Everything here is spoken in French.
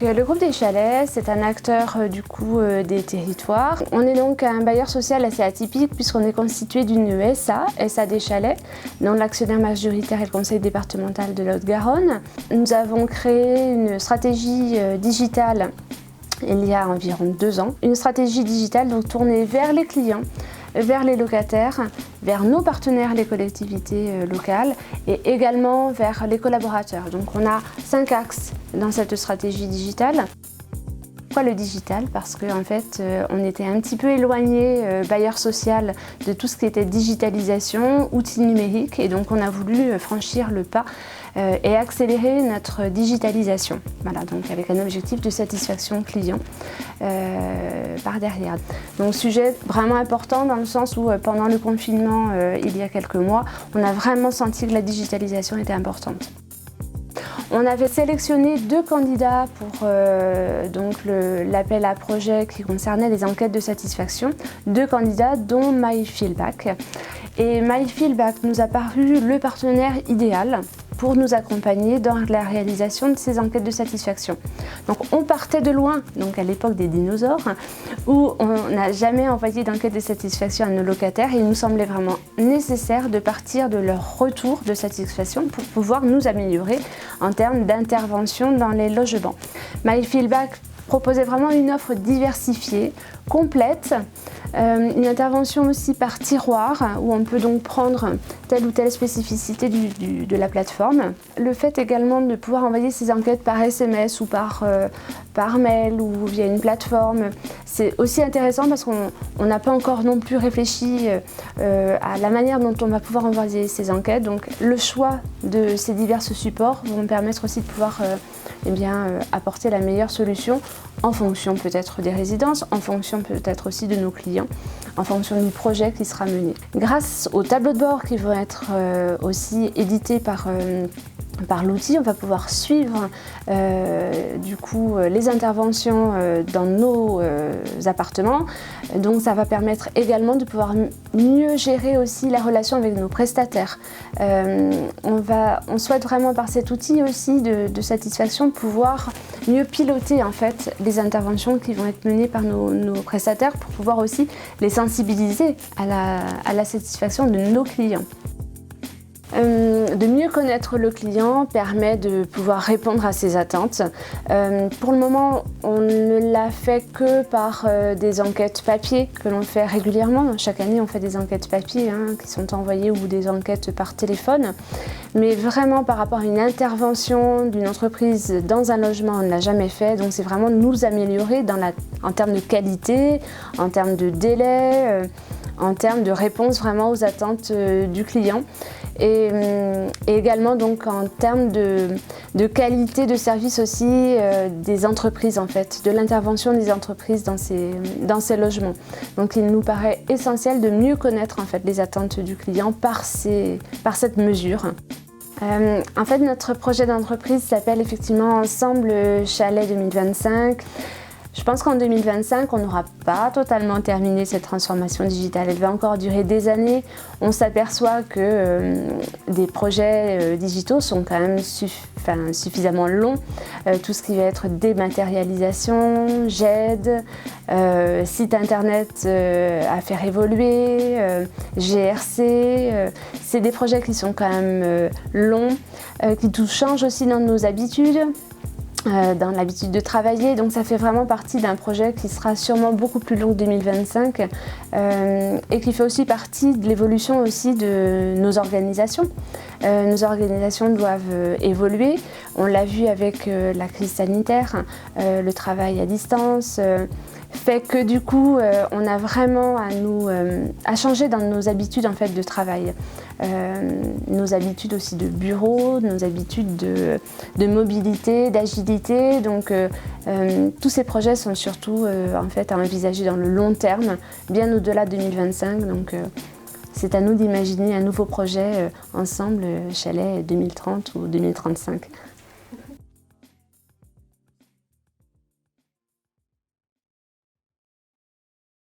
Le groupe des chalets, c'est un acteur des territoires. On est donc un bailleur social assez atypique puisqu'on est constitué d'une SA des chalets, dont l'actionnaire majoritaire est le conseil départemental de la Haute-Garonne. Nous avons créé une stratégie digitale il y a environ 2 ans. Une stratégie digitale donc tournée vers les clients, vers les locataires, vers nos partenaires, les collectivités locales et également vers les collaborateurs. Donc on a 5 axes dans cette stratégie digitale. Pourquoi le digital? Parce qu'en fait, on était un petit peu éloigné, bailleur social, de tout ce qui était digitalisation, outils numériques, et donc on a voulu franchir le pas et accélérer notre digitalisation. Voilà, donc avec un objectif de satisfaction client par derrière. Donc sujet vraiment important dans le sens où pendant le confinement, il y a quelques mois, on a vraiment senti que la digitalisation était importante. On avait sélectionné 2 candidats pour l'appel à projet qui concernait les enquêtes de satisfaction. 2 candidats dont MyFeelback. Et MyFeelback nous a paru le partenaire idéal pour nous accompagner dans la réalisation de ces enquêtes de satisfaction. Donc on partait de loin, donc à l'époque des dinosaures, où on n'a jamais envoyé d'enquête de satisfaction à nos locataires et il nous semblait vraiment nécessaire de partir de leur retour de satisfaction pour pouvoir nous améliorer en termes d'intervention dans les logements. MyFeelback proposait vraiment une offre diversifiée, complète, une intervention aussi par tiroir où on peut donc prendre telle ou telle spécificité de la plateforme. Le fait également de pouvoir envoyer ces enquêtes par SMS ou par mail ou via une plateforme, c'est aussi intéressant parce qu'on n'a pas encore non plus réfléchi à la manière dont on va pouvoir envoyer ces enquêtes. Donc le choix de ces divers supports vont permettre aussi de pouvoir apporter la meilleure solution en fonction peut-être des résidences, en fonction peut-être aussi de nos clients, en fonction du projet qui sera mené. Grâce aux tableaux de bord qui vont être aussi édités par l'outil, on va pouvoir suivre les interventions dans nos appartements. Donc ça va permettre également de pouvoir mieux gérer aussi la relation avec nos prestataires. On souhaite vraiment par cet outil aussi de satisfaction pouvoir mieux piloter en fait les interventions qui vont être menées par nos prestataires pour pouvoir aussi les sensibiliser à la satisfaction de nos clients. De mieux connaître le client permet de pouvoir répondre à ses attentes. Pour le moment, on ne l'a fait que par des enquêtes papier que l'on fait régulièrement. Chaque année, on fait des enquêtes papier qui sont envoyées ou des enquêtes par téléphone. Mais vraiment, par rapport à une intervention d'une entreprise dans un logement, on ne l'a jamais fait. Donc, c'est vraiment nous améliorer en termes de qualité, en termes de délai, en termes de réponse vraiment aux attentes du client. Et également donc en termes de qualité de service aussi des entreprises en fait, de l'intervention des entreprises dans ces logements. Donc il nous paraît essentiel de mieux connaître en fait les attentes du client par cette mesure. En fait notre projet d'entreprise s'appelle effectivement Ensemble Chalet 2025. Je pense qu'en 2025, on n'aura pas totalement terminé cette transformation digitale. Elle va encore durer des années. On s'aperçoit que des projets digitaux sont quand même suffisamment longs. Tout ce qui va être dématérialisation, GED, site internet à faire évoluer, GRC. C'est des projets qui sont quand même longs, qui tout changent aussi dans nos habitudes. Dans l'habitude de travailler, donc ça fait vraiment partie d'un projet qui sera sûrement beaucoup plus long que 2025 et qui fait aussi partie de l'évolution aussi de nos organisations. Nos organisations doivent évoluer, on l'a vu avec la crise sanitaire, le travail à distance, fait que du coup on a vraiment à changer dans nos habitudes en fait de travail. Nos habitudes aussi de bureau, nos habitudes de mobilité, d'agilité. Donc tous ces projets sont surtout en fait à envisager dans le long terme, bien au-delà de 2025. Donc c'est à nous d'imaginer un nouveau projet ensemble, Chalet 2030 ou 2035.